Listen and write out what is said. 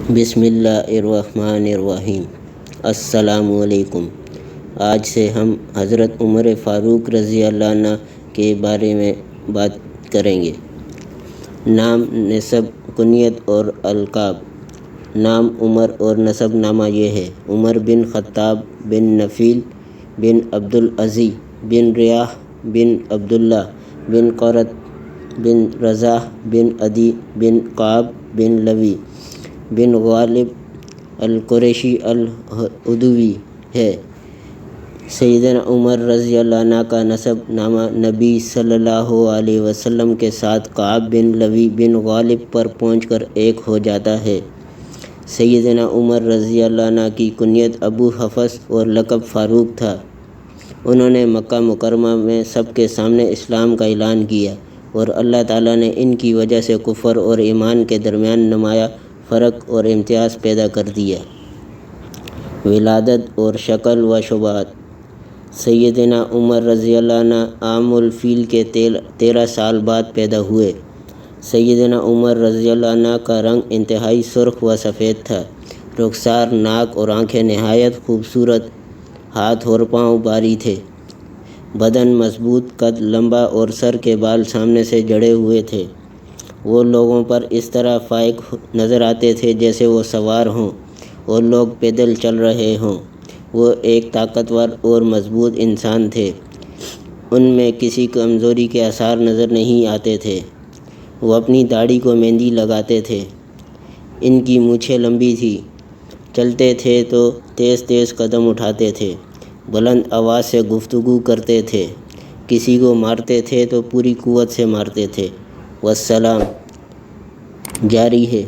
بسم اللہ الرحمن الرحیم۔ السلام علیکم۔ آج سے ہم حضرت عمر فاروق رضی اللہ عنہ کے بارے میں بات کریں گے۔ نام، نسب، کنیت اور القاب۔ نام عمر اور نسب نامہ یہ ہے: عمر بن خطاب بن نفیل بن عبدالعزیز بن ریاح بن عبداللہ بن قرۃ بن رضاح بن عدی بن کعب بن لوی بن غالب القریشی العدوی ہے۔ سیدنا عمر رضی اللہ عنہ کا نسب نامہ نبی صلی اللہ علیہ وسلم کے ساتھ کعب بن لوی بن غالب پر پہنچ کر ایک ہو جاتا ہے۔ سیدنا عمر رضی اللہ عنہ کی کنیت ابو حفص اور لقب فاروق تھا۔ انہوں نے مکہ مکرمہ میں سب کے سامنے اسلام کا اعلان کیا اور اللہ تعالیٰ نے ان کی وجہ سے کفر اور ایمان کے درمیان نمایاں فرق اور امتیاز پیدا کر دیا۔ ولادت اور شکل و شبہات۔ سیدنا عمر رضی اللہ عنہ عام الفیل کے 13 سال بعد پیدا ہوئے۔ سیدنا عمر رضی اللہ عنہ کا رنگ انتہائی سرخ و سفید تھا۔ رخسار، ناک اور آنکھیں نہایت خوبصورت، ہاتھ اور پاؤں بھاری تھے۔ بدن مضبوط، قد لمبا اور سر کے بال سامنے سے جڑے ہوئے تھے۔ وہ لوگوں پر اس طرح فائق نظر آتے تھے جیسے وہ سوار ہوں اور لوگ پیدل چل رہے ہوں۔ وہ ایک طاقتور اور مضبوط انسان تھے۔ ان میں کسی کمزوری کے آثار نظر نہیں آتے تھے۔ وہ اپنی داڑھی کو مہندی لگاتے تھے۔ ان کی مونچھیں لمبی تھیں۔ چلتے تھے تو تیز تیز قدم اٹھاتے تھے۔ بلند آواز سے گفتگو کرتے تھے۔ کسی کو مارتے تھے تو پوری قوت سے مارتے تھے۔ والسلام جاری ہے۔